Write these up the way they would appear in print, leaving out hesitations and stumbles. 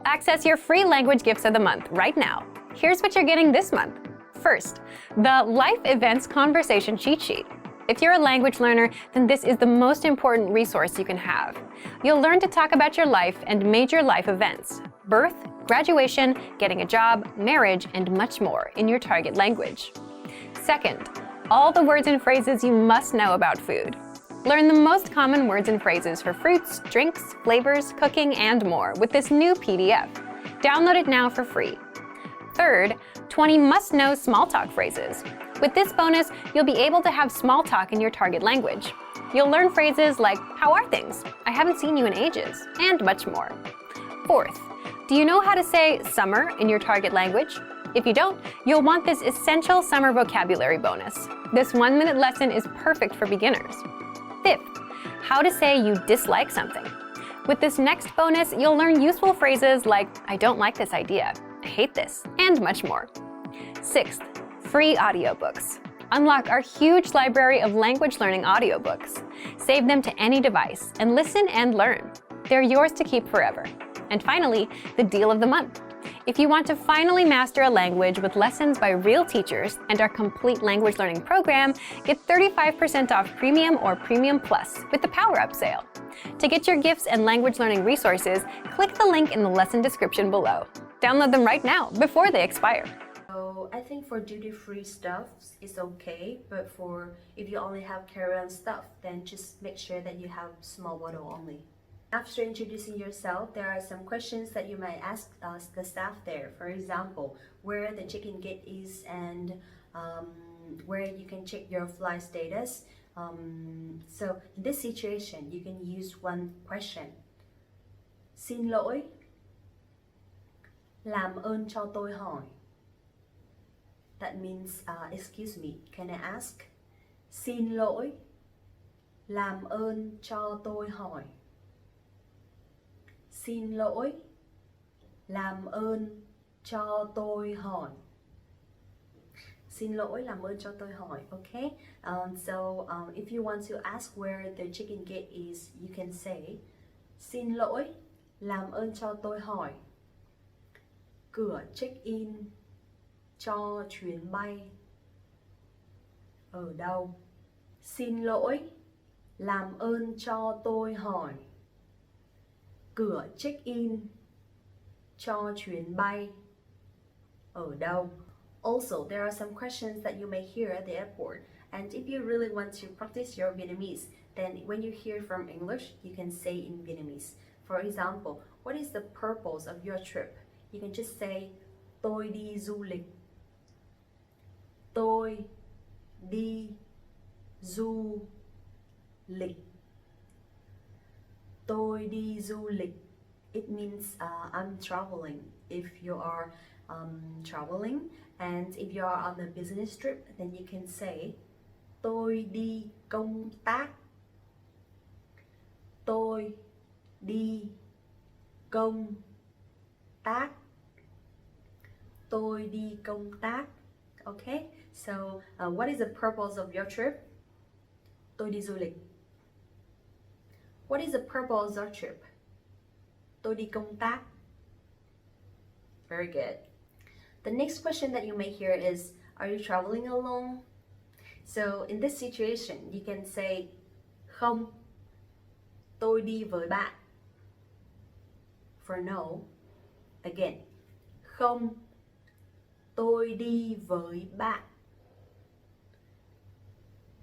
Access your free language gifts of the month right now. Here's what you're getting this month. First, the Life Events Conversation Cheat Sheet. If you're a language learner, then this is the most important resource you can have. You'll learn to talk about your life and major life events, birth, graduation, getting a job, marriage, and much more in your target language. Second, all the words and phrases you must know about food. Learn the most common words and phrases for fruits, drinks, flavors, cooking, and more with this new PDF. Download it now for free. Third, 20 must-know small talk phrases. With this bonus, you'll be able to have small talk in your target language. You'll learn phrases like, "How are things?" "I haven't seen you in ages," and much more. Fourth, do you know how to say summer in your target language? If you don't, you'll want this essential summer vocabulary bonus. This 1-minute lesson is perfect for beginners. Fifth, how to say you dislike something. With this next bonus, you'll learn useful phrases like, "I don't like this idea," "I hate this," and much more. Sixth, free audiobooks. Unlock our huge library of language learning audiobooks. Save them to any device and listen and learn. They're yours to keep forever. And finally, the deal of the month. If you want to finally master a language with lessons by real teachers and our complete language learning program, get 35% off Premium or Premium Plus with the Power Up sale. To get your gifts and language learning resources, click the link in the lesson description below. Download them right now before they expire. So I think for duty-free stuff, it's okay, but if you only have carry-on stuff, then just make sure that you have small bottle only. After introducing yourself, there are some questions that you might ask the staff there. For example, where the check-in gate is and where you can check your flight status. So in this situation, you can use one question. Xin lỗi, làm ơn cho tôi hỏi. That means, excuse me, can I ask? Xin lỗi, làm ơn cho tôi hỏi. Xin lỗi, làm ơn cho tôi hỏi. Xin lỗi, làm ơn cho tôi hỏi. Okay? If you want to ask where the check-in gate is, you can say, xin lỗi, làm ơn cho tôi hỏi. Cửa check-in cho chuyến bay ở đâu? Xin lỗi, làm ơn cho tôi hỏi. Cửa check-in cho chuyến bay ở đâu? Also, there are some questions that you may hear at the airport, and if you really want to practice your Vietnamese, then when you hear from English, you can say in Vietnamese. For example, what is the purpose of your trip? You can just say, tôi đi du lịch. Tôi đi du lịch. Tôi đi du lịch. It means I'm traveling. If you are traveling, and if you are on a business trip, then you can say tôi đi công tác. Tôi đi công tác. Tôi đi công tác. Okay, so what is the purpose of your trip? Tôi đi du lịch. What is the purpose of your trip? Tôi đi công tác. Very good. The next question that you may hear is, are you traveling alone? So in this situation, you can say, không, tôi đi với bạn. For no, again, không, tôi đi với bạn.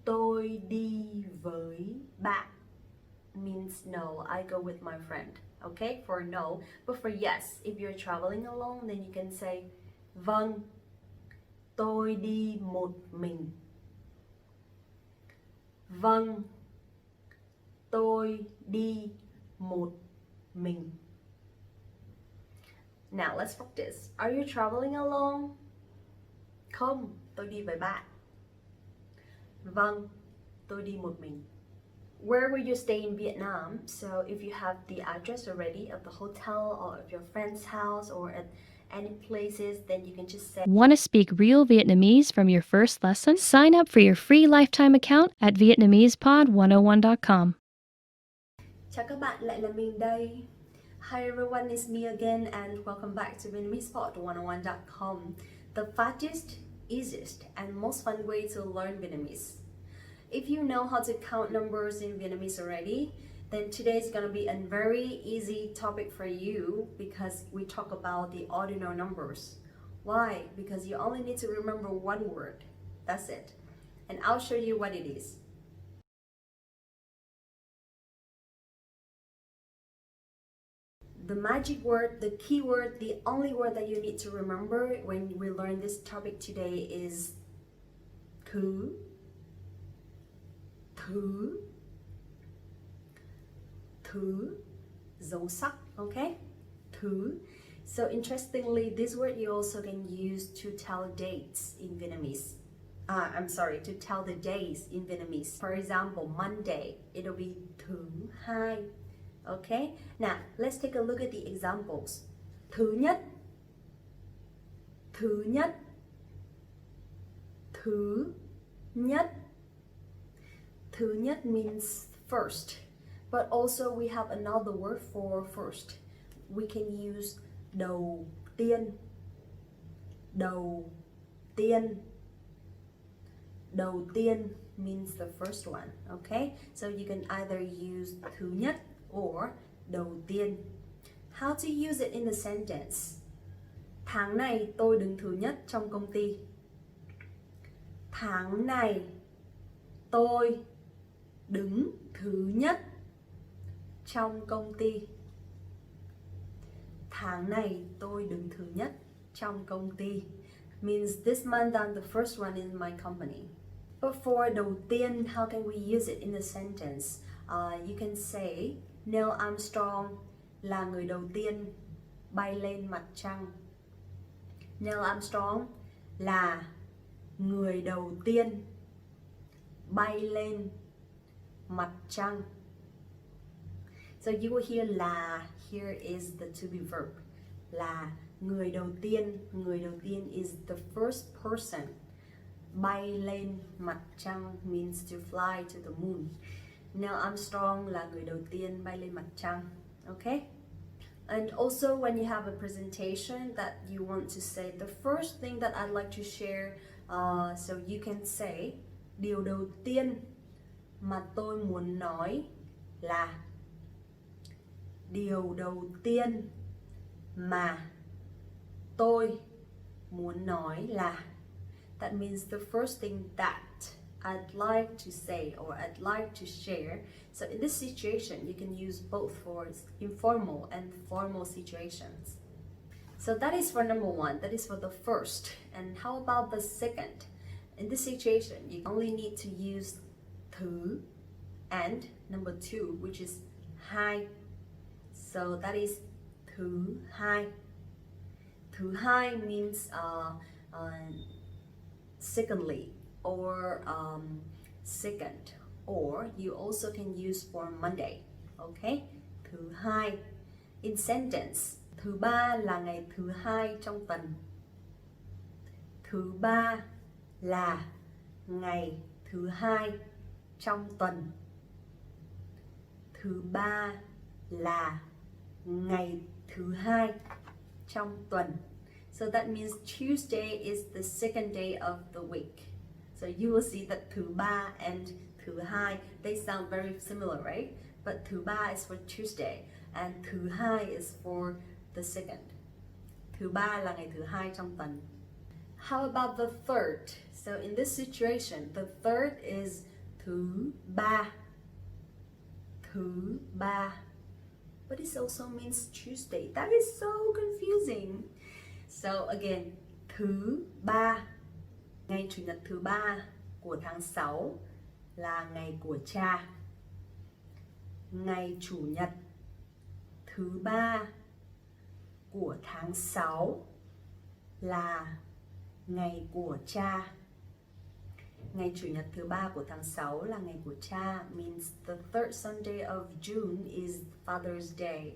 Tôi đi với bạn means no, I go with my friend. Okay, for no. But for yes, if you're traveling alone, then you can say, vâng, tôi đi một mình. Vâng, tôi đi một mình. Now let's practice. Are you traveling alone? Không, tôi đi với bạn. Vâng, tôi đi một mình. Where will you stay in Vietnam? So if you have the address already of the hotel or of your friend's house or at any places, then you can just say. Want to speak real Vietnamese from your first lesson? Sign up for your free lifetime account at VietnamesePod101.com. Chào các bạn, lại là mình đây. Hi everyone, it's me again and welcome back to VietnamesePod101.com, the fastest, easiest and most fun way to learn Vietnamese. If you know how to count numbers in Vietnamese already, then today is going to be a very easy topic for you because we talk about the ordinal numbers. Why? Because you only need to remember one word. That's it. And I'll show you what it is. The magic word, the key word, the only word that you need to remember when we learn this topic today is Thứ. Thứ. Thứ. Dấu sắc, okay? Thứ. So interestingly, this word you also can use to tell dates in Vietnamese. To tell the days in Vietnamese. For example, Monday, it'll be Thứ Hai. Okay, now let's take a look at the examples. Thứ nhất, thứ nhất, thứ nhất. Thứ nhất means first, but also we have another word for first. We can use đầu tiên, đầu tiên. Đầu tiên means the first one, okay? So you can either use thứ nhất or đầu tiên. How to use it in a sentence? Tháng này tôi đứng thứ nhất trong công ty. Tháng này tôi đứng thứ nhất trong công ty. Tháng này tôi đứng thứ nhất trong công ty means this month I'm the first one in my company. But for đầu tiên, how can we use it in a sentence? You can say Neil Armstrong là người đầu tiên bay lên mặt trăng. Neil Armstrong là người đầu tiên bay lên mặt trăng. So you will hear là, here is the to be verb. Là người đầu tiên. Người đầu tiên is the first person. Bay lên mặt trăng means to fly to the moon. Neil Armstrong là người đầu tiên bay lên mặt trăng. Okay? And also when you have a presentation that you want to say, the first thing that I'd like to share, so you can say, điều đầu tiên mà tôi muốn nói là. Điều đầu tiên mà tôi muốn nói là. That means the first thing that I'd like to say or I'd like to share. So in this situation, you can use both for informal and formal situations. So that is for number one, that is for the first. And how about the second? In this situation, you only need to use thứ and number two, which is hai. So that is thứ hai. Thứ hai means secondly or second, or you also can use for Monday. Okay, thứ hai. In sentence, thứ ba là ngày thứ hai trong tuần. Thứ ba là ngày thứ hai trong tuần. Thứ ba là ngày thứ hai trong tuần. So that means Tuesday is the second day of the week. So you will see that thứ ba and thứ hai, they sound very similar, right? But thứ ba is for Tuesday and thứ hai is for the second. Thứ ba là ngày thứ hai trong tuần. How about the third? So in this situation, the third is thứ ba. Thứ ba. But it also means Tuesday. That is so confusing. So again, thứ ba. Ngày Chủ nhật thứ ba của tháng 6 là ngày của cha. Ngày Chủ nhật thứ ba của tháng 6 là ngày của cha. Ngày Chủ nhật thứ ba của tháng 6 là ngày của cha means the third Sunday of June is Father's Day.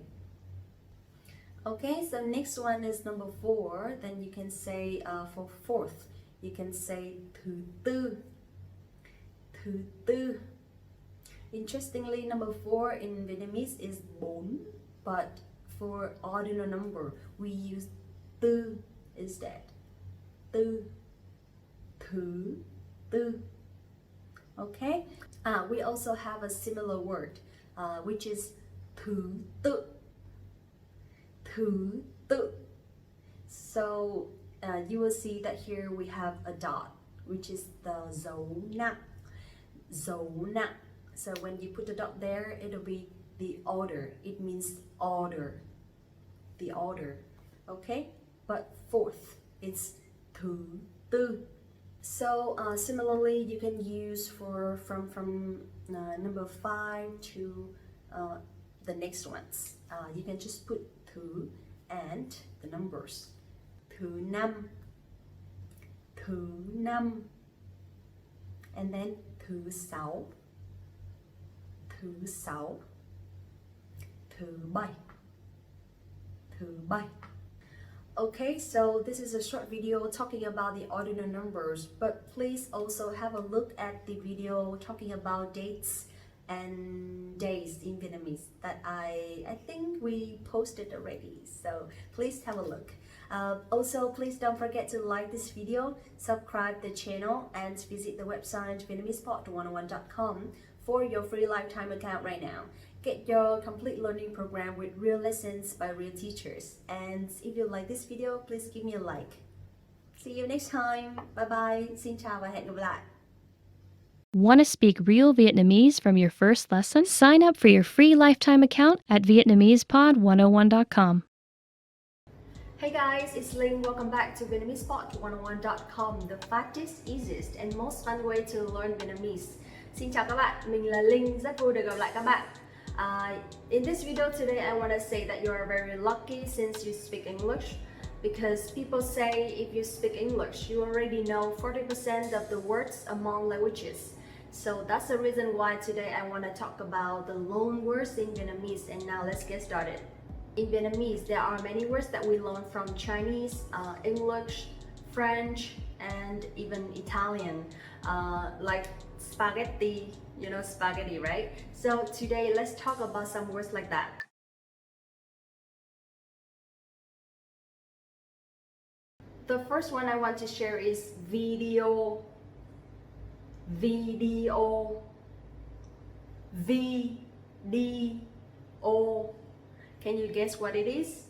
Okay, so next one is number 4. Then you can say for fourth, you can say thứ tư. Thứ tư. Interestingly, number 4 in Vietnamese is bốn, but For ordinal number, we use tư instead. Tư, thứ, tư. Okay? We also have a similar word, which is thứ tự. Thứ tự. So you will see that here we have a dot, which is the dấu nặng. Dấu nặng. So when you put the dot there, it'll be the order. It means order. The order. Okay? But fourth, it's thứ tư. So similarly, you can use from number 5 to the next ones. You can just put thứ and the numbers. Thứ năm, thứ năm, and then thứ sáu, thứ sáu, thứ bảy, thứ bảy. Okay, so this is a short video talking about the ordinal numbers, but please also have a look at the video talking about dates and days in Vietnamese that I think we posted already, so please have a look. Also, please don't forget to like this video, subscribe the channel, and visit the website VietnamesePod101.com for your free lifetime account right now. Get your complete learning program with real lessons by real teachers. And if you like this video, please give me a like. See you next time. Bye bye. Xin chào và hẹn gặp lại. Want to speak real Vietnamese from your first lesson? Sign up for your free lifetime account at VietnamesPod101.com. Hey guys, it's Linh. Welcome back to VietnamesPod101.com, the fastest, easiest, and most fun way to learn Vietnamese. Xin chào các bạn, mình là Linh, rất vui được gặp lại các bạn. In this video today, I want to say that you are very lucky since you speak English, because people say if you speak English, you already know 40% of the words among languages. So that's the reason why today I want to talk about the loanwords in Vietnamese, and now let's get started. In Vietnamese, there are many words that we learn from Chinese, English, French, and even Italian, like spaghetti, you know spaghetti, right? So today, let's talk about some words like that. The first one I want to share is video, video, video. Can you guess what it is?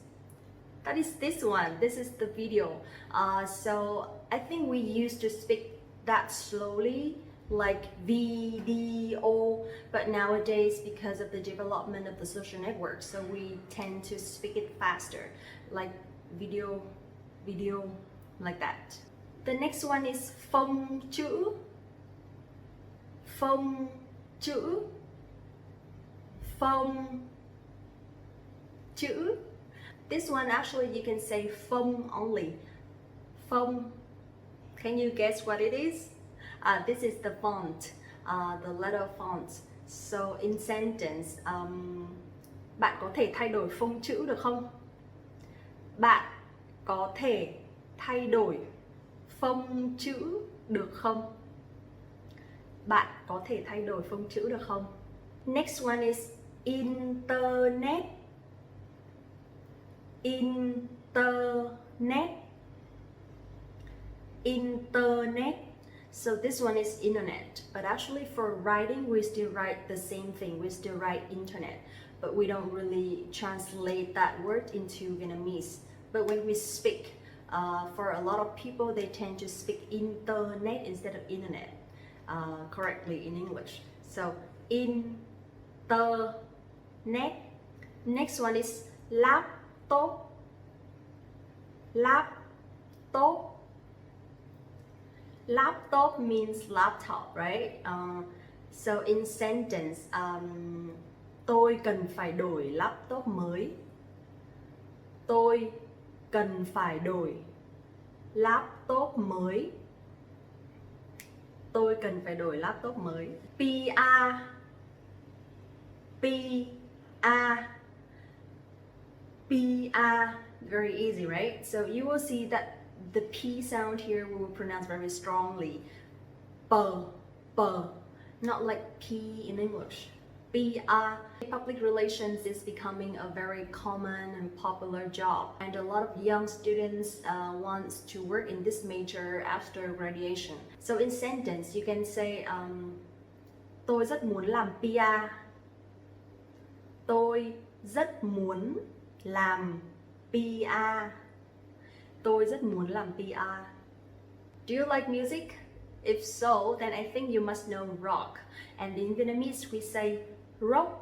That is this one. This is the video. So I think we used to speak that slowly, like video, but nowadays, because of the development of the social network, so we tend to speak it faster, like video, video, like that. The next one is phong chữ, phong chữ, phong chữ. This one actually you can say phong only. Phong. Can you guess what it is? This is the font, the letter font. So in sentence, bạn có thể thay đổi phông chữ được không? Bạn có thể thay đổi phông chữ được không? Bạn có thể thay đổi phông chữ được không? Next one is internet. Internet. Internet. So this one is internet, but actually for writing we still write the same thing. We still write internet, but we don't really translate that word into Vietnamese. But when we speak, for a lot of people, they tend to speak internet instead of internet correctly in English. So internet. Next one is laptop. Laptop. Laptop means laptop, right? So in sentence, tôi cần phải đổi laptop mới. Tôi cần phải đổi laptop mới. Tôi cần phải đổi laptop mới. PR. PR. PR. Very easy, right? So you will see that the P sound here we will pronounce very strongly. P, P, not like P in English. P, PR. Public relations is becoming a very common and popular job, and a lot of young students want to work in this major after graduation. So in sentence, you can say tôi rất muốn làm PR. Tôi rất muốn làm PR. Tôi rất muốn làm PR. Do you like music? If so, then I think you must know rock. And in Vietnamese, we say rock.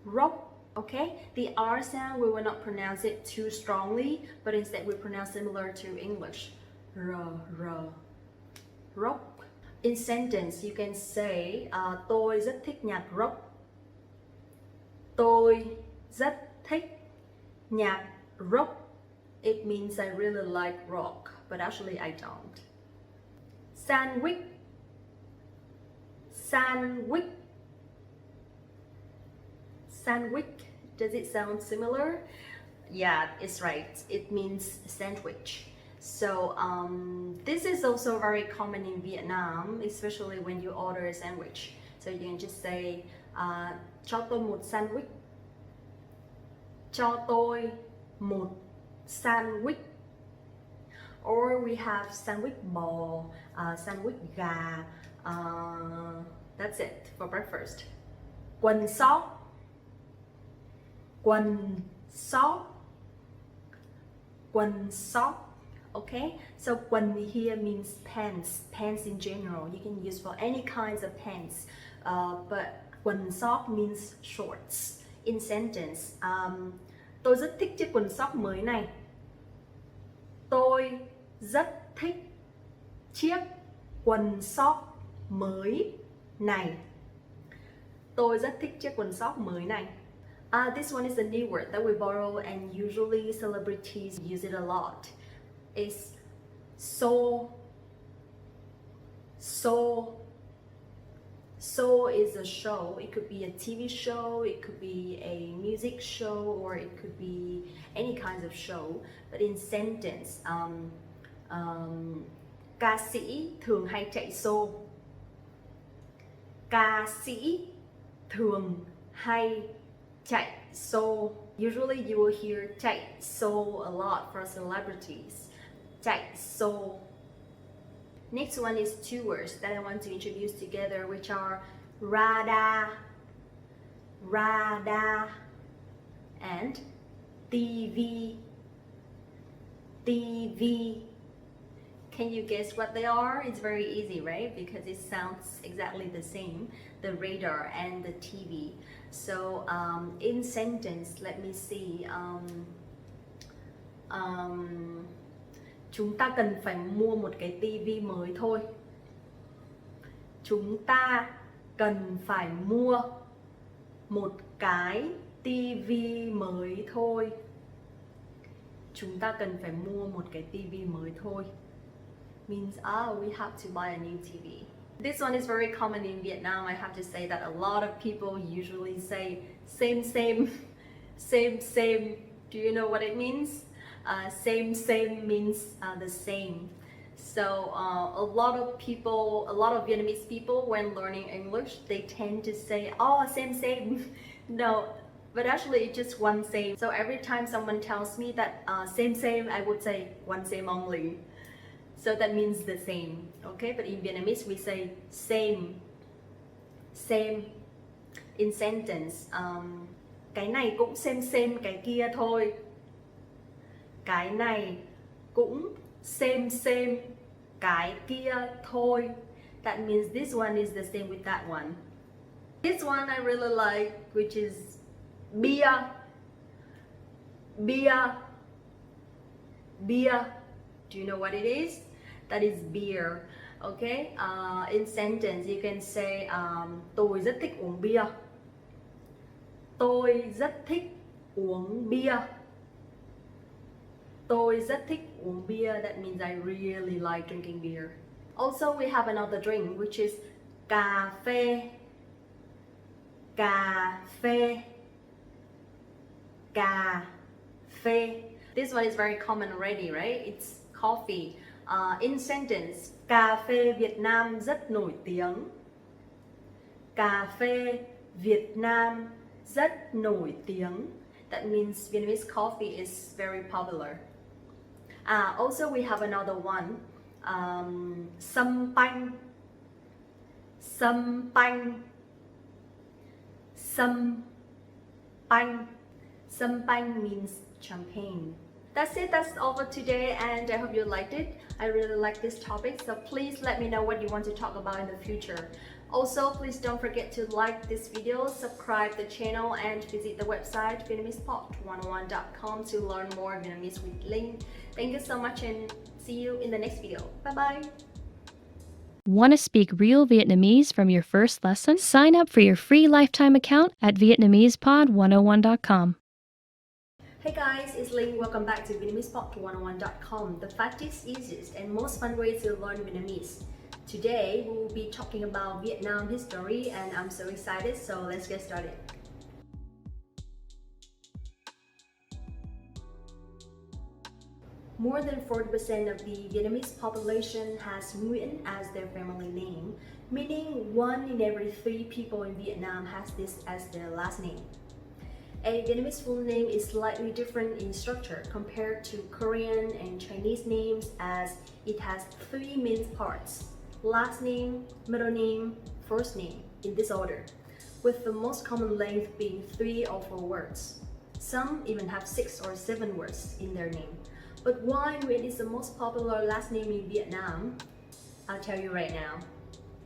Rock, okay? The R sound, we will not pronounce it too strongly, but instead we pronounce similar to English. R. Rock. In sentence, you can say tôi rất thích nhạc rock. Tôi rất thích nhạc rock. It means I really like rock, but actually I don't. Sandwich. Sandwich. Sandwich. Does it sound similar? Yeah, it's right. It means sandwich. So this is also very common in Vietnam, especially when you order a sandwich. So you can just say cho tôi một sandwich. Cho tôi một sandwich. Or we have sandwich bò, sandwich gà. That's it for breakfast. Quần sóc. Quần sóc. Quần sóc. Okay, so quần here means pants, pants in general. You can use for any kinds of pants, but quần sóc means shorts. In sentence, tôi rất thích chiếc quần sóc mới này. Tôi rất thích chiếc quần sóc mới này. Tôi rất thích chiếc quần sóc mới này. This one is a new word that we borrow, and usually celebrities use it a lot. It's so. So is a show. It could be a TV show, it could be a music show, or it could be any kinds of show. But in sentence, ca sĩ thường hay chạy show. Ca sĩ thường hay chạy show. Usually you will hear chạy show a lot for celebrities. Chạy show. Next one is two words that I want to introduce together, which are radar, radar, and TV, TV. Can you guess what they are? It's very easy, right? Because it sounds exactly the same, the radar and the TV. So in sentence, let me see. Chúng ta cần phải mua một cái tivi mới thôi. Chúng ta cần phải mua một cái tivi mới thôi. Chúng ta cần phải mua một cái tivi mới thôi. Means, we have to buy a new TV. This one is very common in Vietnam. I have to say that a lot of people usually say same, same, same, same. Do you know what it means? Same, same means the same. So a lot of Vietnamese people, when learning English, they tend to say, same, same. No, but actually it's just one same. So every time someone tells me that same, same, I would say one same only. So that means the same, okay? But in Vietnamese we say same, same. In sentence, cái này cũng same cái kia thôi. Cái này cũng same cái kia thôi. That means this one is the same with that one. This one I really like, which is beer. Beer. Beer. Do you know what it is? That is beer. Okay? In sentence, you can say tôi rất thích uống bia. Tôi rất thích uống bia. Tôi rất thích uống beer. That means I really like drinking beer. Also, we have another drink, which is cà phê. Cà phê. Cà phê. This one is very common already, right? It's coffee. In sentence, cà phê Việt Nam rất nổi tiếng. Cà phê Việt Nam rất nổi tiếng. That means Vietnamese coffee is very popular. Also, we have another one. Sâm panh. Sâm panh. Sâm panh. Sâm panh means champagne. That's it, that's all for today, and I hope you liked it. I really like this topic, so please let me know what you want to talk about in the future. Also, please don't forget to like this video, subscribe the channel, and visit the website VietnamesePod101.com to learn more Vietnamese with Linh. Thank you so much and see you in the next video. Bye bye! Want to speak real Vietnamese from your first lesson? Sign up for your free lifetime account at VietnamesPod101.com. Hey guys, it's Linh. Welcome back to VietnamesPod101.com, the fastest, easiest, and most fun way to learn Vietnamese. Today, we will be talking about Vietnam history, and I'm so excited, so let's get started. More than 40% of the Vietnamese population has Nguyen as their family name, meaning 1 in every 3 people in Vietnam has this as their last name. A Vietnamese full name is slightly different in structure compared to Korean and Chinese names, as it has 3 main parts: last name, middle name, first name, in this order, with the most common length being 3 or 4 words. Some even have 6 or 7 words in their name. But why Nguyen is the most popular last name in Vietnam? I'll tell you right now.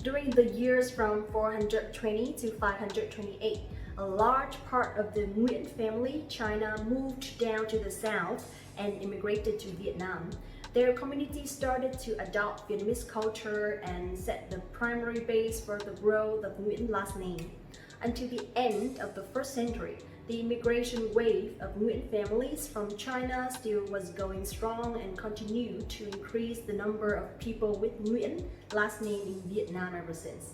During the years from 420 to 528, a large part of the Nguyen family, China, moved down to the south and immigrated to Vietnam. Their community started to adopt Vietnamese culture and set the primary base for the growth of Nguyen last name. Until the end of the 1st century, the immigration wave of Nguyen families from China still was going strong and continued to increase the number of people with Nguyen last name in Vietnam ever since.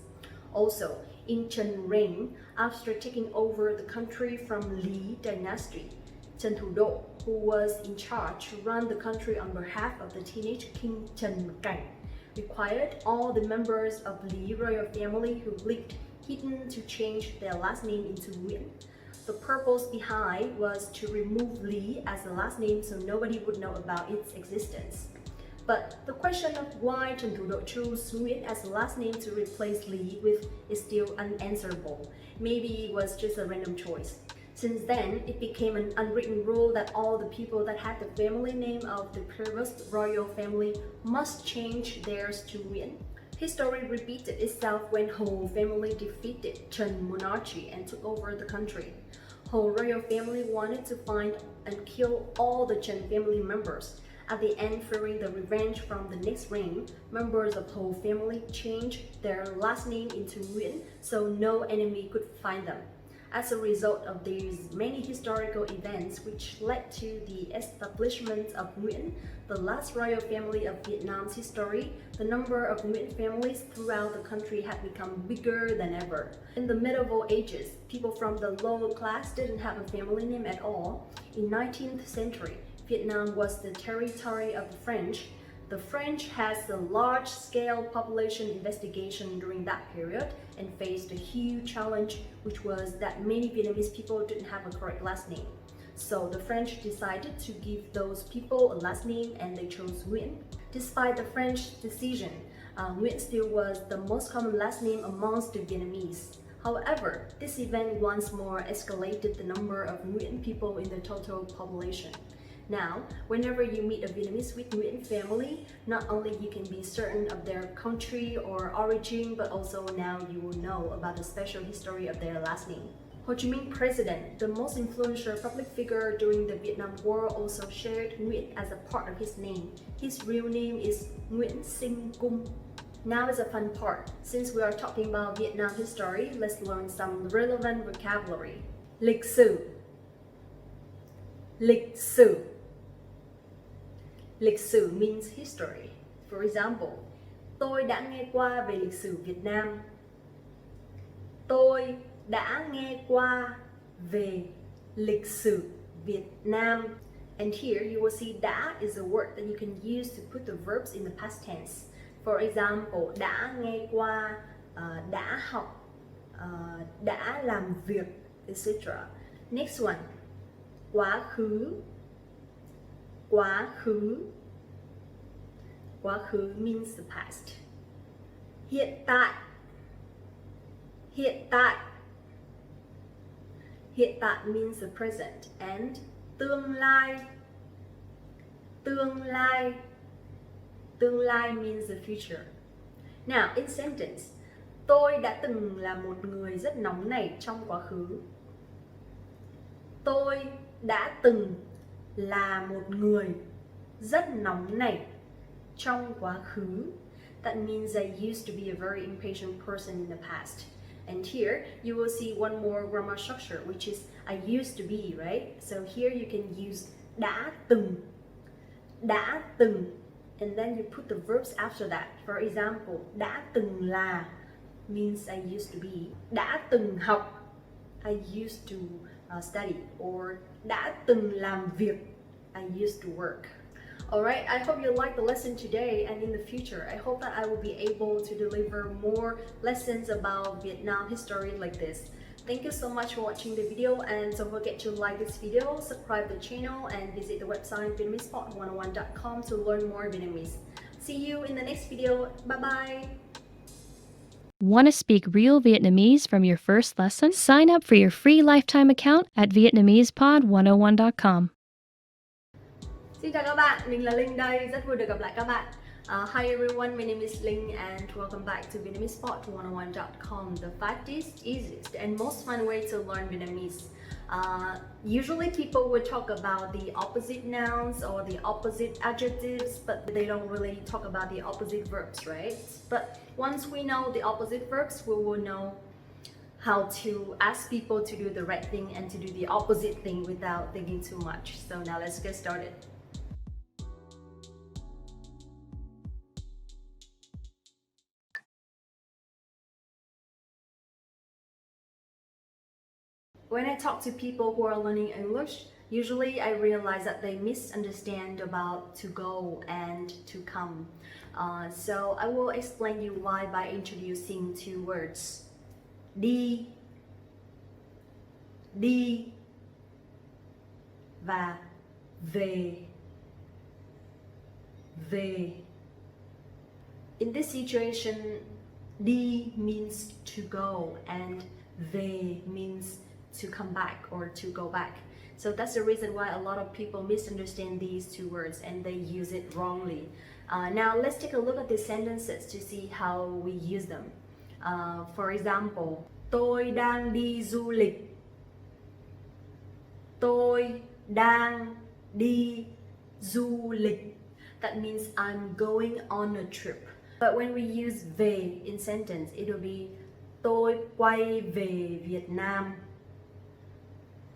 Also, in Trần reign, after taking over the country from Lý dynasty, Trần Thủ Độ, who was in charge to run the country on behalf of the teenage king Trần Cảnh, required all the members of Lý royal family who lived hidden to change their last name into Nguyen. The purpose behind was to remove Lý as a last name so nobody would know about its existence. But the question of why Trần Thủ Độ chose Nguyen as a last name to replace Lý with is still unanswerable. Maybe it was just a random choice. Since then, it became an unwritten rule that all the people that had the family name of the previous royal family must change theirs to Nguyen. History repeated itself when Ho family defeated Trần monarchy and took over the country. Ho royal family wanted to find and kill all the Trần family members. At the end, fearing the revenge from the next reign, members of Ho family changed their last name into Nguyen so no enemy could find them. As a result of these many historical events which led to the establishment of Nguyen, the last royal family of Vietnam's history, the number of Nguyen families throughout the country had become bigger than ever. In the medieval ages, people from the lower class didn't have a family name at all. In 19th century, Vietnam was the territory of the French. The French has a large-scale population investigation during that period and faced a huge challenge, which was that many Vietnamese people didn't have a correct last name. So the French decided to give those people a last name and they chose Nguyen. Despite the French decision, Nguyen still was the most common last name amongst the Vietnamese. However, this event once more escalated the number of Nguyen people in the total population. Now, whenever you meet a Vietnamese with Nguyen family, not only you can be certain of their country or origin, but also now you will know about the special history of their last name. Ho Chi Minh President, the most influential public figure during the Vietnam War, also shared Nguyen as a part of his name. His real name is Nguyen Sinh Cung. Now is a fun part. Since we are talking about Vietnam history, let's learn some relevant vocabulary. Lịch sử. Lịch sử. Lịch sử means history. For example, tôi đã nghe qua về lịch sử Việt Nam. Tôi đã nghe qua về lịch sử Việt Nam. And here you will see đã is a word that you can use to put the verbs in the past tense. For example, đã nghe qua, đã học, đã làm việc, etc. Next one, quá khứ. Quá khứ. Quá khứ means the past. Hiện tại. Hiện tại. Hiện tại means the present. And tương lai. Tương lai. Tương lai means the future. Now, in sentence, tôi đã từng là một người rất nóng nảy trong quá khứ. Tôi đã từng là một người rất nóng nảy trong quá khứ. That means I used to be a very impatient person in the past. And here you will see one more grammar structure, which is I used to be, right? So here you can use đã từng. Đã từng. And then you put the verbs after that. For example, đã từng là means I used to be. Đã từng học, I used to study. Or đã từng làm việc, I used to work. Alright, I hope you liked the lesson today, and in the future, I hope that I will be able to deliver more lessons about Vietnam history like this. Thank you so much for watching the video, and don't forget to like this video, subscribe the channel, and visit the website VietnamesPod101.com to learn more Vietnamese. See you in the next video. Bye bye! Want to speak real Vietnamese from your first lesson? Sign up for your free lifetime account at VietnamesPod101.com. Xin chào các bạn, mình là Linh đây, rất vui được gặp lại các bạn. Hi everyone, my name is Linh and welcome back to VietnamesPod101.com, the fastest, easiest and most fun way to learn Vietnamese. Usually people would talk about the opposite nouns or the opposite adjectives, but they don't really talk about the opposite verbs, right? But once we know the opposite verbs, we will know how to ask people to do the right thing and to do the opposite thing without thinking too much. So now let's get started. When I talk to people who are learning English, usually I realize that they misunderstand about to go and to come. So I will explain you why by introducing two words. Đi, đi và về, về. In this situation, đi means to go and về means to come back or to go back. So that's the reason why a lot of people misunderstand these two words and they use it wrongly. Now let's take a look at the sentences to see how we use them. For example, tôi đang đi du lịch. Tôi đang đi du lịch. That means I'm going on a trip. But when we use về in sentence, it will be tôi quay về Việt Nam.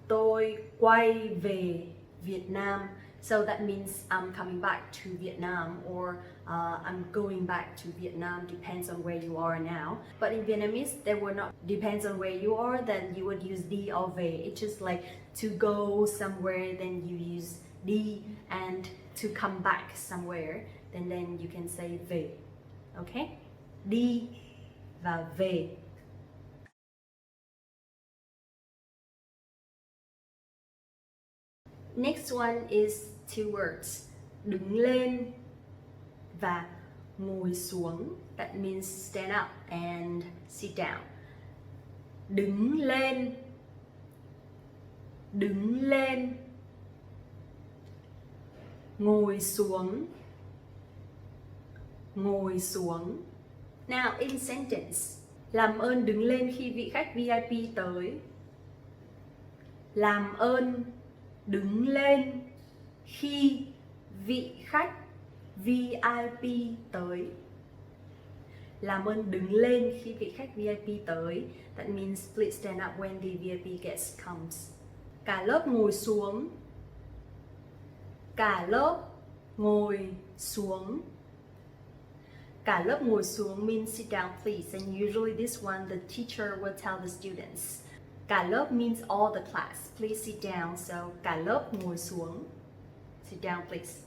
Tôi quay về Việt Nam. So that means I'm coming back to Vietnam or I'm going back to Vietnam, depends on where you are now. But in Vietnamese, there will not depends on where you are, then you would use đi or về. It's just like to go somewhere, then you use đi, and to come back somewhere, then you can say về. Okay? Đi và về. Next one is two words. Đứng lên và ngồi xuống. That means stand up and sit down. Đứng lên. Đứng lên. Ngồi xuống. Ngồi xuống. Now in sentence, làm ơn đứng lên khi vị khách VIP tới. Làm ơn đứng lên khi vị khách VIP tới. Làm ơn đứng lên khi vị khách VIP tới. That means please stand up when the VIP guest comes. Cả lớp ngồi xuống. Cả lớp ngồi xuống. Cả lớp ngồi xuống means sit down please, and usually this one the teacher will tell the students. Cả lớp means all the class. Please sit down. So cả lớp ngồi xuống. Sit down please.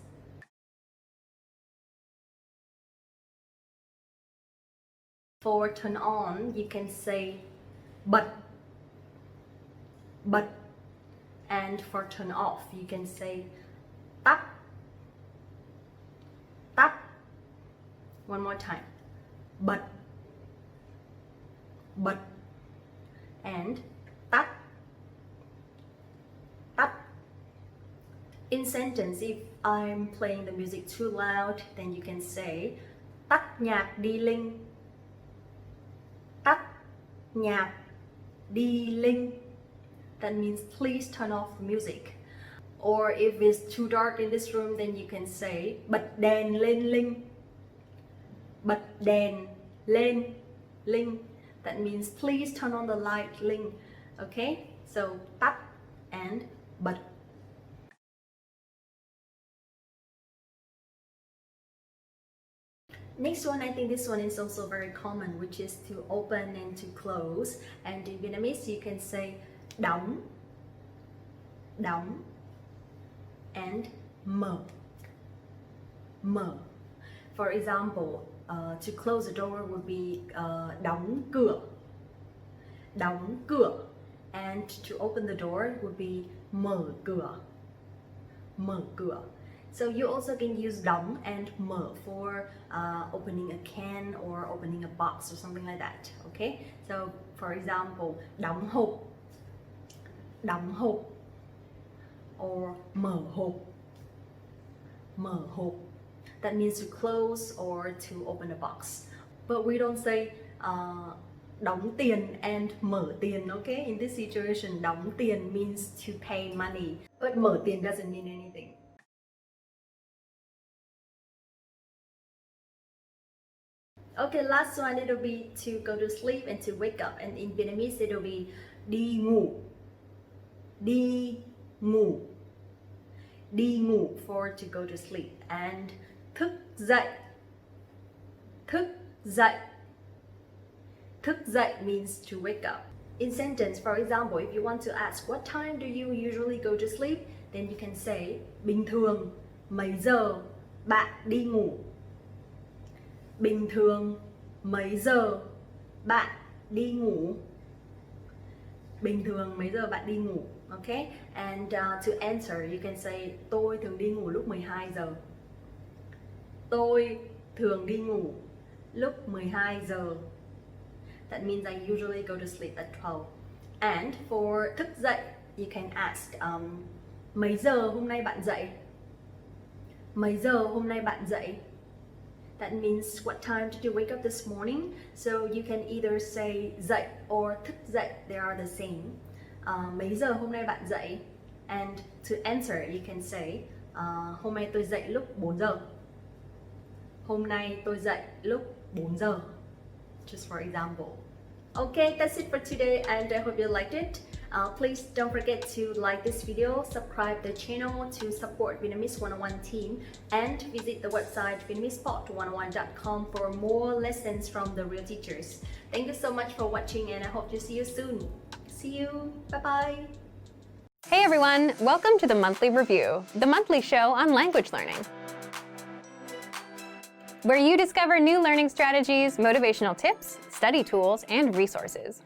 For turn on, you can say but. And for turn off, you can say tắt. One more time. But. And tắt. In sentence, if I'm playing the music too loud, then you can say tắt nhạc đi Linh. Tắt nhạc đi Linh. That means please turn off the music. Or if it's too dark in this room, then you can say bật đèn lên Linh. Bật đèn lên Linh. That means please turn on the light Linh. Okay? So tắt and bật. Next one, I think this one is also very common, which is to open and to close. And in Vietnamese, you can say đóng, and mở. For example, to close the door would be đóng cửa. And to open the door would be mở cửa. So you also can use đóng and mở for opening a can or opening a box or something like that. Okay? So for example, đóng hộp or mở hộp. That means to close or to open a box. But we don't say đóng tiền and mở tiền, okay? In this situation, đóng tiền means to pay money, but mở tiền doesn't mean anything. Okay, last one, it'll be to go to sleep and to wake up. And in Vietnamese, it'll be đi ngủ for to go to sleep. And thức dậy means to wake up. In sentence, for example, if you want to ask what time do you usually go to sleep, then you can say bình thường mấy giờ bạn đi ngủ. Bình thường mấy giờ bạn đi ngủ. Bình thường mấy giờ bạn đi ngủ. Okay? And to answer, you can say tôi thường đi ngủ lúc 12 giờ. Tôi thường đi ngủ lúc 12 giờ. That means I usually go to sleep at 12. And for thức dậy, you can ask mấy giờ hôm nay bạn dậy? Mấy giờ hôm nay bạn dậy? That means what time did you wake up this morning? So you can either say dậy or thức dậy, they are the same. Mấy giờ hôm nay bạn dậy? And to answer, you can say hôm nay tôi dậy lúc 4 giờ. Hôm nay tôi dậy lúc 4 giờ. Just for example. Okay, that's it for today, and I hope you liked it. Please don't forget to like this video, subscribe the channel to support Vietnamese 101 team, and visit the website vietnamesepod101.com for more lessons from the real teachers. Thank you so much for watching, and I hope to see you soon. See you. Bye-bye. Hey everyone, welcome to the Monthly Review, the monthly show on language learning, where you discover new learning strategies, motivational tips, study tools, and resources.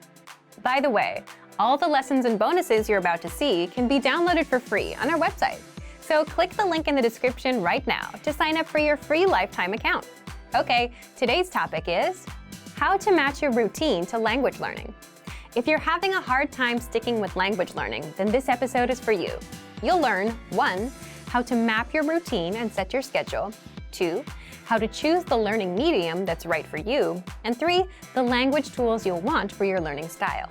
By the way, all the lessons and bonuses you're about to see can be downloaded for free on our website. So click the link in the description right now to sign up for your free lifetime account. Okay, today's topic is how to match your routine to language learning. If you're having a hard time sticking with language learning, then this episode is for you. You'll learn 1. How to map your routine and set your schedule. 2. How to choose the learning medium that's right for you. And 3. The language tools you'll want for your learning style.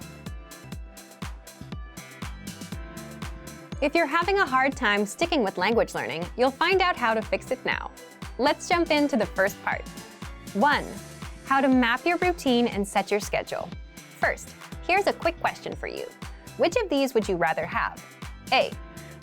If you're having a hard time sticking with language learning, you'll find out how to fix it now. Let's jump into the first part. 1. How to map your routine and set your schedule. First, here's a quick question for you. Which of these would you rather have? A.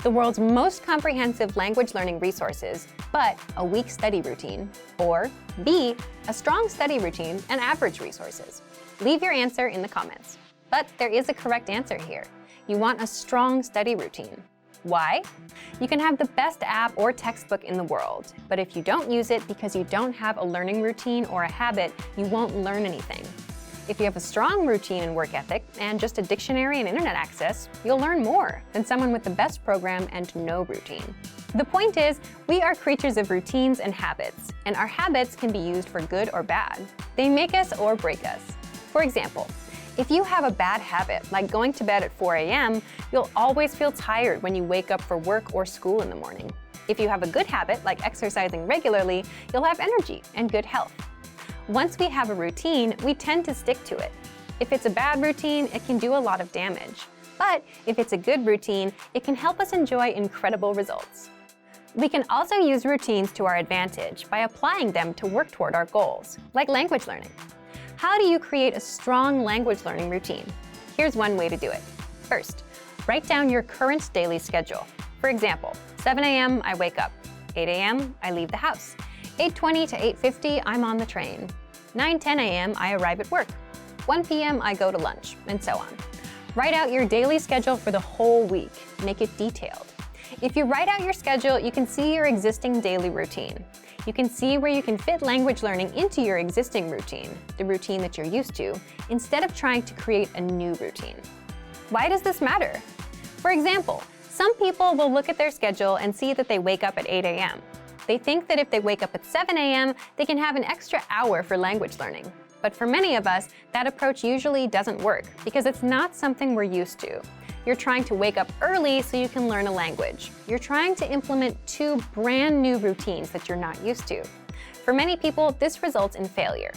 The world's most comprehensive language learning resources, but a weak study routine. Or B. A strong study routine and average resources. Leave your answer in the comments. But there is a correct answer here. You want a strong study routine. Why? You can have the best app or textbook in the world, but if you don't use it because you don't have a learning routine or a habit, you won't learn anything. If you have a strong routine and work ethic and just a dictionary and internet access, you'll learn more than someone with the best program and no routine. The point is, we are creatures of routines and habits, and our habits can be used for good or bad. They make us or break us. For example, if you have a bad habit, like going to bed at 4 a.m., you'll always feel tired when you wake up for work or school in the morning. If you have a good habit, like exercising regularly, you'll have energy and good health. Once we have a routine, we tend to stick to it. If it's a bad routine, it can do a lot of damage. But if it's a good routine, it can help us enjoy incredible results. We can also use routines to our advantage by applying them to work toward our goals, like language learning. How do you create a strong language learning routine? Here's one way to do it. First, write down your current daily schedule. For example, 7 a.m. I wake up. 8 a.m. I leave the house. 8:20 to 8:50 I'm on the train. 9:10 a.m. I arrive at work. 1 p.m. I go to lunch, and so on. Write out your daily schedule for the whole week. Make it detailed. If you write out your schedule, you can see your existing daily routine. You can see where you can fit language learning into your existing routine, the routine that you're used to, instead of trying to create a new routine. Why does this matter? For example, some people will look at their schedule and see that they wake up at 8 a.m. They think that if they wake up at 7 a.m., they can have an extra hour for language learning. But for many of us, that approach usually doesn't work because it's not something we're used to. You're trying to wake up early so you can learn a language. You're trying to implement two brand new routines that you're not used to. For many people, this results in failure.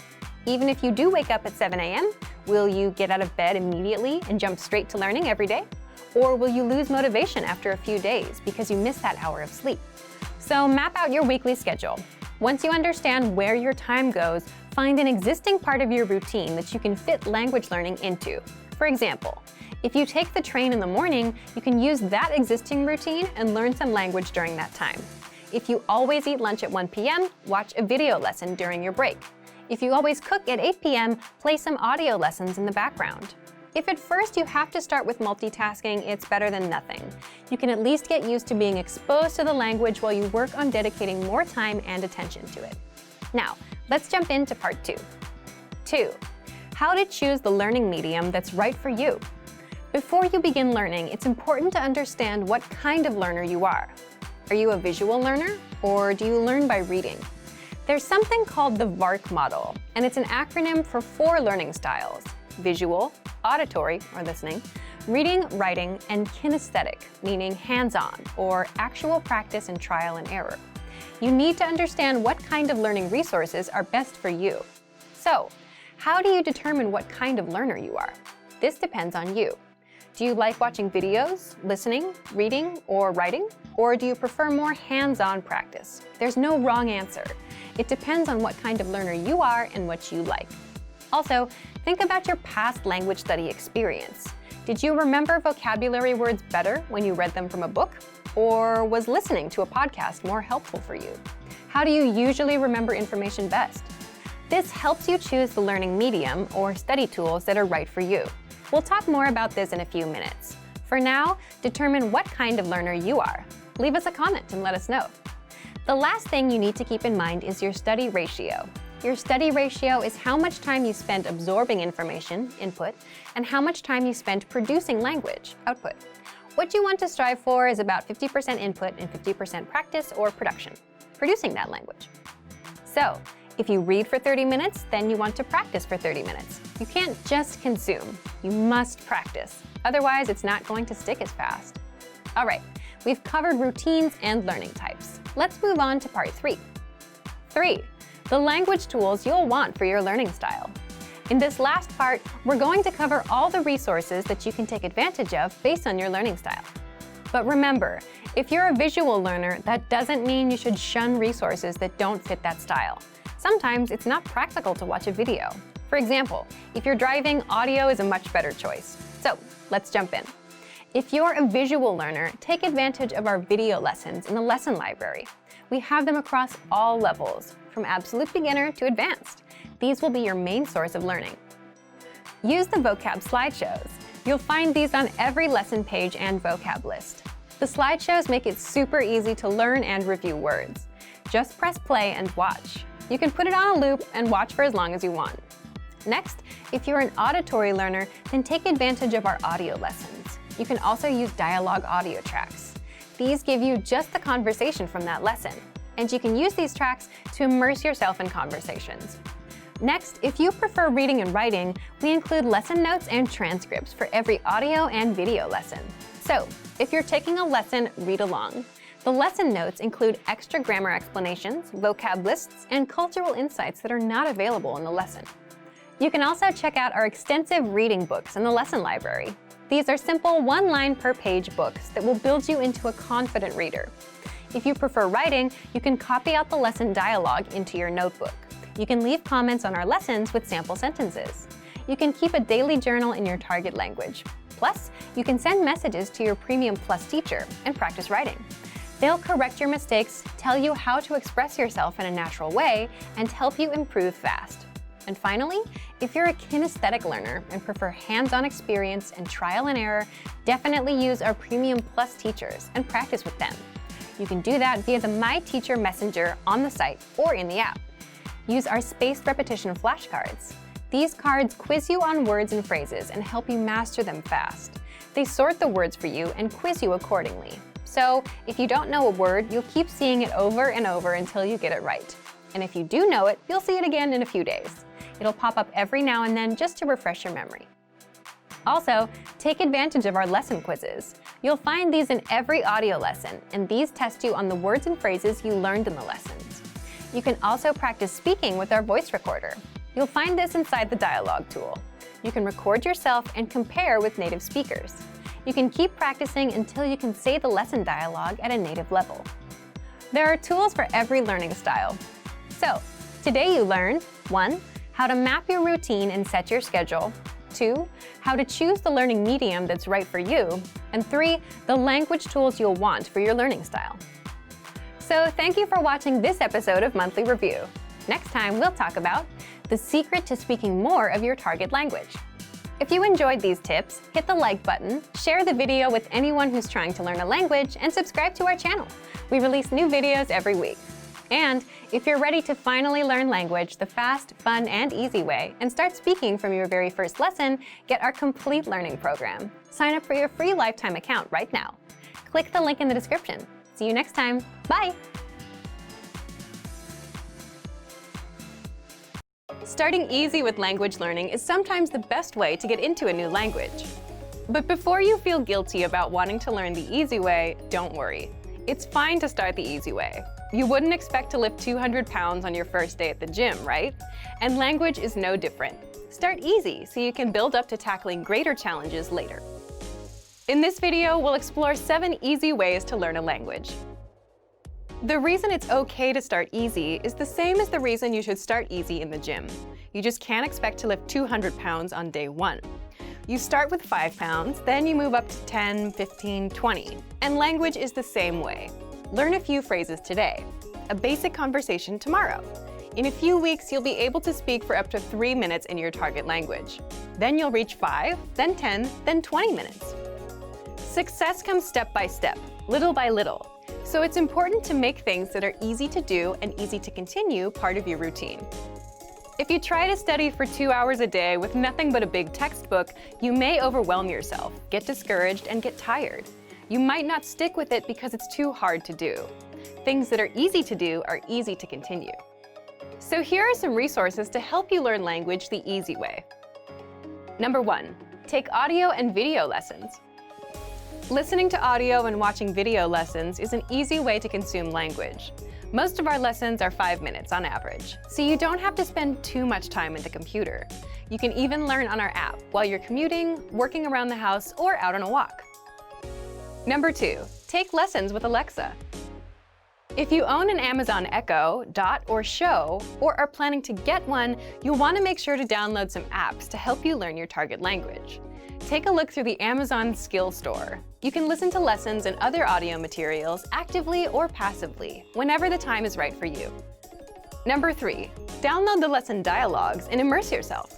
Even if you do wake up at 7 a.m., will you get out of bed immediately and jump straight to learning every day? Or will you lose motivation after a few days because you missed that hour of sleep? So map out your weekly schedule. Once you understand where your time goes, find an existing part of your routine that you can fit language learning into. For example, if you take the train in the morning, you can use that existing routine and learn some language during that time. If you always eat lunch at 1 p.m., watch a video lesson during your break. If you always cook at 8 p.m., play some audio lessons in the background. If at first you have to start with multitasking, it's better than nothing. You can at least get used to being exposed to the language while you work on dedicating more time and attention to it. Now, let's jump into part 2. 2. How to choose the learning medium that's right for you. Before you begin learning, it's important to understand what kind of learner you are. Are you a visual learner, or do you learn by reading? There's something called the VARK model, and it's an acronym for 4 learning styles: visual, auditory, or listening, reading, writing, and kinesthetic, meaning hands-on, or actual practice and trial and error. You need to understand what kind of learning resources are best for you. So, how do you determine what kind of learner you are? This depends on you. Do you like watching videos, listening, reading, or writing? Or do you prefer more hands-on practice? There's no wrong answer. It depends on what kind of learner you are and what you like. Also, think about your past language study experience. Did you remember vocabulary words better when you read them from a book? Or was listening to a podcast more helpful for you? How do you usually remember information best? This helps you choose the learning medium or study tools that are right for you. We'll talk more about this in a few minutes. For now, determine what kind of learner you are. Leave us a comment and let us know. The last thing you need to keep in mind is your study ratio. Your study ratio is how much time you spend absorbing information, input, and how much time you spend producing language, output. What you want to strive for is about 50% input and 50% practice or production, producing that language. So, if you read for 30 minutes, then you want to practice for 30 minutes. You can't just consume. You must practice. Otherwise, it's not going to stick as fast. All right, we've covered routines and learning types. Let's move on to part 3. 3. The language tools you'll want for your learning style. In this last part, we're going to cover all the resources that you can take advantage of based on your learning style. But remember, if you're a visual learner, that doesn't mean you should shun resources that don't fit that style. Sometimes it's not practical to watch a video. For example, if you're driving, audio is a much better choice. So let's jump in. If you're a visual learner, take advantage of our video lessons in the lesson library. We have them across all levels, from absolute beginner to advanced. These will be your main source of learning. Use the vocab slideshows. You'll find these on every lesson page and vocab list. The slideshows make it super easy to learn and review words. Just press play and watch. You can put it on a loop and watch for as long as you want. Next, if you're an auditory learner, then take advantage of our audio lessons. You can also use dialogue audio tracks. These give you just the conversation from that lesson, and you can use these tracks to immerse yourself in conversations. Next, if you prefer reading and writing, we include lesson notes and transcripts for every audio and video lesson. So, if you're taking a lesson, read along. The lesson notes include extra grammar explanations, vocab lists, and cultural insights that are not available in the lesson. You can also check out our extensive reading books in the lesson library. These are simple one-line per page books that will build you into a confident reader. If you prefer writing, you can copy out the lesson dialogue into your notebook. You can leave comments on our lessons with sample sentences. You can keep a daily journal in your target language. Plus, you can send messages to your Premium Plus teacher and practice writing. They'll correct your mistakes, tell you how to express yourself in a natural way, and help you improve fast. And finally, if you're a kinesthetic learner and prefer hands-on experience and trial and error, definitely use our Premium Plus teachers and practice with them. You can do that via the My Teacher Messenger on the site or in the app. Use our spaced repetition flashcards. These cards quiz you on words and phrases and help you master them fast. They sort the words for you and quiz you accordingly. So, if you don't know a word, you'll keep seeing it over and over until you get it right. And if you do know it, you'll see it again in a few days. It'll pop up every now and then just to refresh your memory. Also, take advantage of our lesson quizzes. You'll find these in every audio lesson, and these test you on the words and phrases you learned in the lessons. You can also practice speaking with our voice recorder. You'll find this inside the dialogue tool. You can record yourself and compare with native speakers. You can keep practicing until you can say the lesson dialogue at a native level. There are tools for every learning style. So, today you learned 1. How to map your routine and set your schedule. 2. How to choose the learning medium that's right for you. And 3. The language tools you'll want for your learning style. So thank you for watching this episode of Monthly Review. Next time, we'll talk about the secret to speaking more of your target language. If you enjoyed these tips, hit the like button, share the video with anyone who's trying to learn a language, and subscribe to our channel. We release new videos every week. And if you're ready to finally learn language the fast, fun, and easy way and start speaking from your very first lesson, get our complete learning program. Sign up for your free lifetime account right now. Click the link in the description. See you next time. Bye! Starting easy with language learning is sometimes the best way to get into a new language. But before you feel guilty about wanting to learn the easy way, don't worry. It's fine to start the easy way. You wouldn't expect to lift 200 pounds on your first day at the gym, right? And language is no different. Start easy so you can build up to tackling greater challenges later. In this video, we'll explore 7 easy ways to learn a language. The reason it's okay to start easy is the same as the reason you should start easy in the gym. You just can't expect to lift 200 pounds on day 1. You start with 5 pounds, then you move up to 10, 15, 20. And language is the same way. Learn a few phrases today, a basic conversation tomorrow. In a few weeks, you'll be able to speak for up to 3 minutes in your target language. Then you'll reach 5, then 10, then 20 minutes. Success comes step by step, little by little. So it's important to make things that are easy to do and easy to continue part of your routine. If you try to study for 2 hours a day with nothing but a big textbook, you may overwhelm yourself, get discouraged, and get tired. You might not stick with it because it's too hard to do. Things that are easy to do are easy to continue. So here are some resources to help you learn language the easy way. Number 1, take audio and video lessons. Listening to audio and watching video lessons is an easy way to consume language. Most of our lessons are 5 minutes on average, so you don't have to spend too much time at the computer. You can even learn on our app while you're commuting, working around the house, or out on a walk. Number 2, take lessons with Alexa. If you own an Amazon Echo, Dot, or Show, or are planning to get one, you'll want to make sure to download some apps to help you learn your target language. Take a look through the Amazon Skill Store. You can listen to lessons and other audio materials actively or passively, whenever the time is right for you. Number 3, download the lesson dialogues and immerse yourself.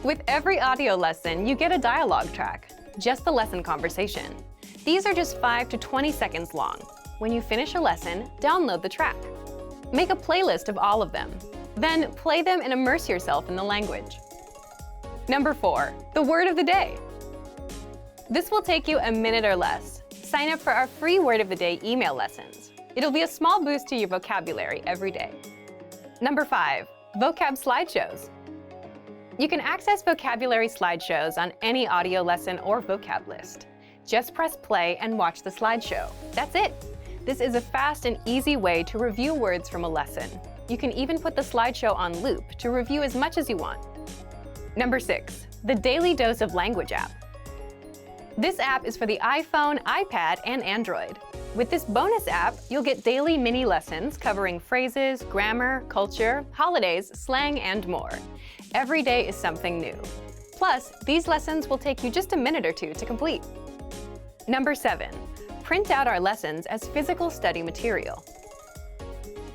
With every audio lesson, you get a dialogue track, just the lesson conversation. These are just 5 to 20 seconds long. When you finish a lesson, download the track. Make a playlist of all of them. Then play them and immerse yourself in the language. Number 4, the word of the day. This will take you a minute or less. Sign up for our free Word of the Day email lessons. It'll be a small boost to your vocabulary every day. Number 5, vocab slideshows. You can access vocabulary slideshows on any audio lesson or vocab list. Just press play and watch the slideshow. That's it. This is a fast and easy way to review words from a lesson. You can even put the slideshow on loop to review as much as you want. Number 6, the Daily Dose of Language app. This app is for the iPhone, iPad, and Android. With this bonus app, you'll get daily mini lessons covering phrases, grammar, culture, holidays, slang, and more. Every day is something new. Plus, these lessons will take you just a minute or two to complete. Number 7, print out our lessons as physical study material.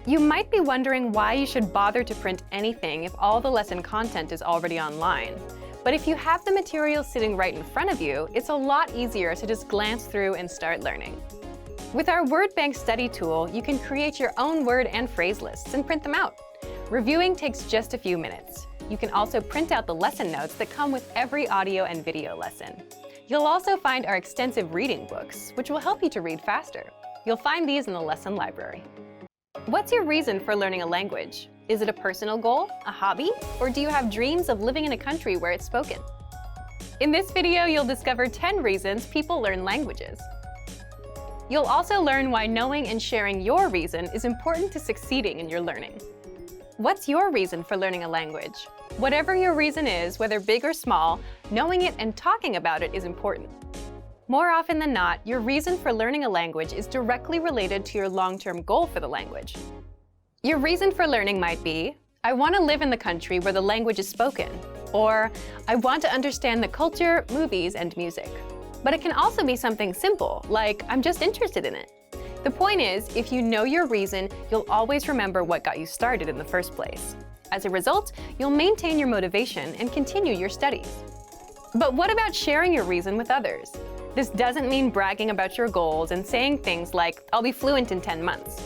You might be wondering why you should bother to print anything if all the lesson content is already online. But if you have the material sitting right in front of you, it's a lot easier to just glance through and start learning. With our word bank study tool, you can create your own word and phrase lists and print them out. Reviewing takes just a few minutes. You can also print out the lesson notes that come with every audio and video lesson. You'll also find our extensive reading books, which will help you to read faster. You'll find these in the lesson library. What's your reason for learning a language? Is it a personal goal, a hobby, or do you have dreams of living in a country where it's spoken? In this video, you'll discover 10 reasons people learn languages. You'll also learn why knowing and sharing your reason is important to succeeding in your learning. What's your reason for learning a language? Whatever your reason is, whether big or small, knowing it and talking about it is important. More often than not, your reason for learning a language is directly related to your long-term goal for the language. Your reason for learning might be, I want to live in the country where the language is spoken, or I want to understand the culture, movies, and music. But it can also be something simple, like I'm just interested in it. The point is, if you know your reason, you'll always remember what got you started in the first place. As a result, you'll maintain your motivation and continue your studies. But what about sharing your reason with others? This doesn't mean bragging about your goals and saying things like, I'll be fluent in 10 months.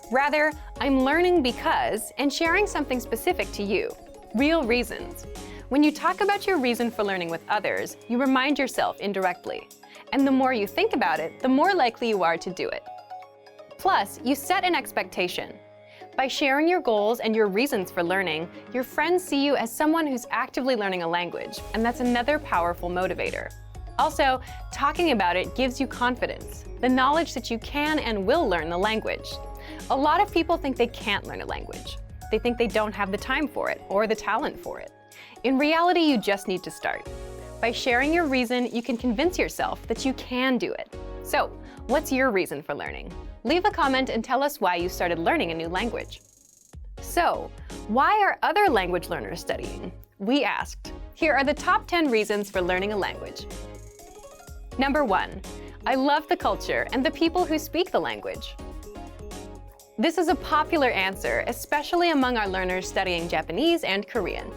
Rather, I'm learning because, and sharing something specific to you. Real reasons. When you talk about your reason for learning with others, you remind yourself indirectly. And the more you think about it, the more likely you are to do it. Plus, you set an expectation. By sharing your goals and your reasons for learning, your friends see you as someone who's actively learning a language, and that's another powerful motivator. Also, talking about it gives you confidence, the knowledge that you can and will learn the language. A lot of people think they can't learn a language. They think they don't have the time for it or the talent for it. In reality, you just need to start. By sharing your reason, you can convince yourself that you can do it. So, what's your reason for learning? Leave a comment and tell us why you started learning a new language. So, why are other language learners studying? We asked. Here are the top 10 reasons for learning a language. Number 1, I love the culture and the people who speak the language. This is a popular answer, especially among our learners studying Japanese and Korean.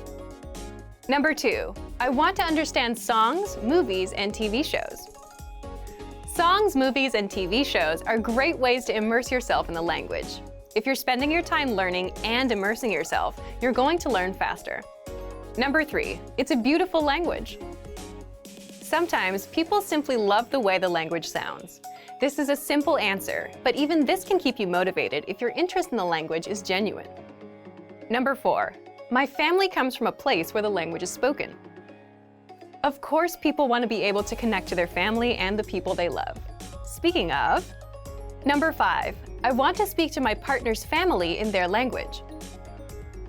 Number 2, I want to understand songs, movies, and TV shows. Songs, movies, and TV shows are great ways to immerse yourself in the language. If you're spending your time learning and immersing yourself, you're going to learn faster. Number 3, it's a beautiful language. Sometimes people simply love the way the language sounds. This is a simple answer, but even this can keep you motivated if your interest in the language is genuine. Number 4, my family comes from a place where the language is spoken. Of course, people want to be able to connect to their family and the people they love. Speaking of, Number 5, I want to speak to my partner's family in their language.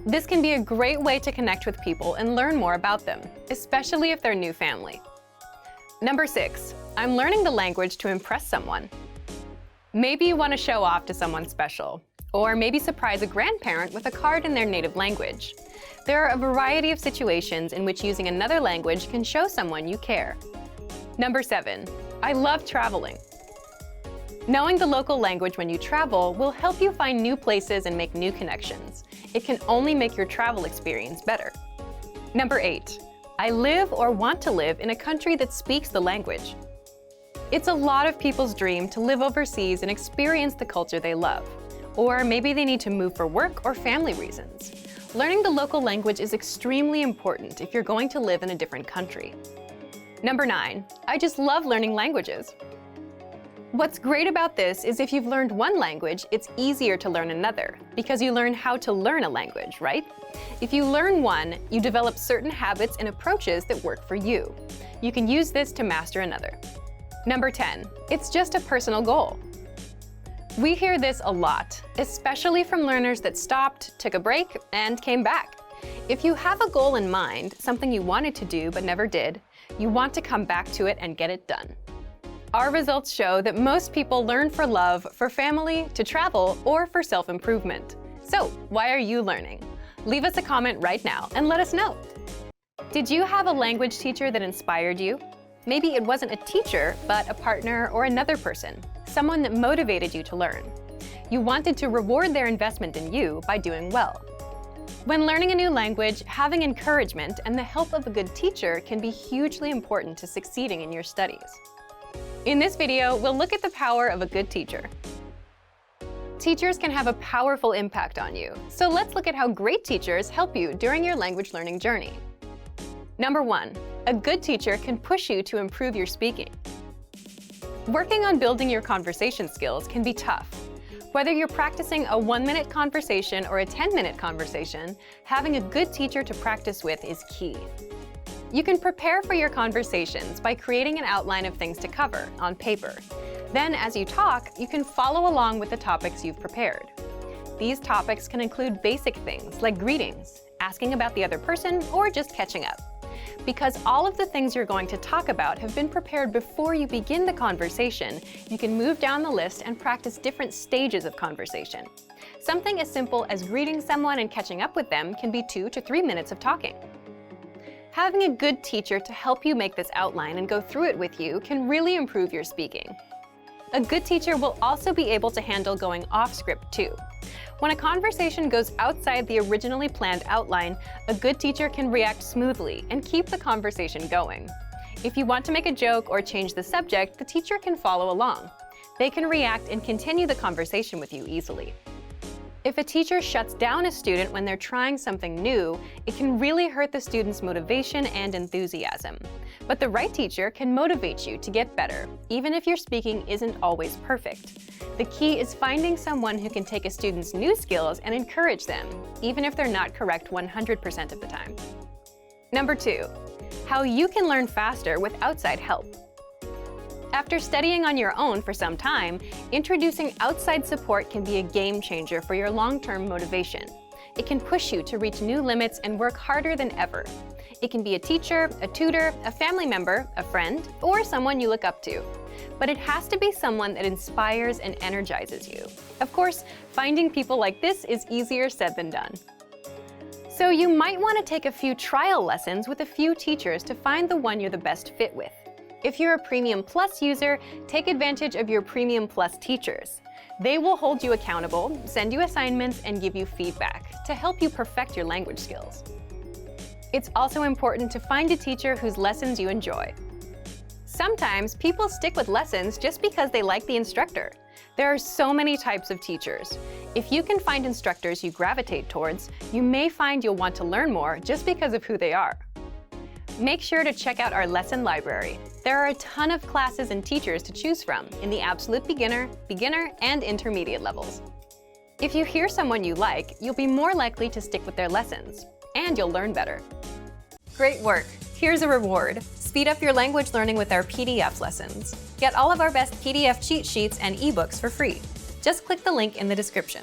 This can be a great way to connect with people and learn more about them, especially if they're new family. Number 6, I'm learning the language to impress someone. Maybe you want to show off to someone special, or maybe surprise a grandparent with a card in their native language. There are a variety of situations in which using another language can show someone you care. Number 7, I love traveling. Knowing the local language when you travel will help you find new places and make new connections. It can only make your travel experience better. Number 8, I live or want to live in a country that speaks the language. It's a lot of people's dream to live overseas and experience the culture they love. Or maybe they need to move for work or family reasons. Learning the local language is extremely important if you're going to live in a different country. Number 9, I just love learning languages. What's great about this is if you've learned one language, it's easier to learn another, because you learn how to learn a language, right? If you learn one, you develop certain habits and approaches that work for you. You can use this to master another. Number 10, it's just a personal goal. We hear this a lot, especially from learners that stopped, took a break, and came back. If you have a goal in mind, something you wanted to do but never did, you want to come back to it and get it done. Our results show that most people learn for love, for family, to travel, or for self-improvement. So, why are you learning? Leave us a comment right now and let us know. Did you have a language teacher that inspired you? Maybe it wasn't a teacher, but a partner or another person, someone that motivated you to learn. You wanted to reward their investment in you by doing well. When learning a new language, having encouragement and the help of a good teacher can be hugely important to succeeding in your studies. In this video, we'll look at the power of a good teacher. Teachers can have a powerful impact on you, so let's look at how great teachers help you during your language learning journey. Number 1, a good teacher can push you to improve your speaking. Working on building your conversation skills can be tough. Whether you're practicing a 1-minute conversation or a 10-minute conversation, having a good teacher to practice with is key. You can prepare for your conversations by creating an outline of things to cover on paper. Then, as you talk, you can follow along with the topics you've prepared. These topics can include basic things like greetings, asking about the other person, or just catching up. Because all of the things you're going to talk about have been prepared before you begin the conversation, you can move down the list and practice different stages of conversation. Something as simple as greeting someone and catching up with them can be 2 to 3 minutes of talking. Having a good teacher to help you make this outline and go through it with you can really improve your speaking. A good teacher will also be able to handle going off script too. When a conversation goes outside the originally planned outline, a good teacher can react smoothly and keep the conversation going. If you want to make a joke or change the subject, the teacher can follow along. They can react and continue the conversation with you easily. If a teacher shuts down a student when they're trying something new, it can really hurt the student's motivation and enthusiasm. But the right teacher can motivate you to get better, even if your speaking isn't always perfect. The key is finding someone who can take a student's new skills and encourage them, even if they're not correct 100% of the time. Number 2, how you can learn faster with outside help. After studying on your own for some time, introducing outside support can be a game changer for your long-term motivation. It can push you to reach new limits and work harder than ever. It can be a teacher, a tutor, a family member, a friend, or someone you look up to. But it has to be someone that inspires and energizes you. Of course, finding people like this is easier said than done. So you might want to take a few trial lessons with a few teachers to find the one you're the best fit with. If you're a Premium Plus user, take advantage of your Premium Plus teachers. They will hold you accountable, send you assignments, and give you feedback to help you perfect your language skills. It's also important to find a teacher whose lessons you enjoy. Sometimes people stick with lessons just because they like the instructor. There are so many types of teachers. If you can find instructors you gravitate towards, you may find you'll want to learn more just because of who they are. Make sure to check out our lesson library. There are a ton of classes and teachers to choose from in the absolute beginner, and intermediate levels. If you hear someone you like, you'll be more likely to stick with their lessons, and you'll learn better. Great work! Here's a reward. Speed up your language learning with our PDF lessons. Get all of our best PDF cheat sheets and ebooks for free. Just click the link in the description.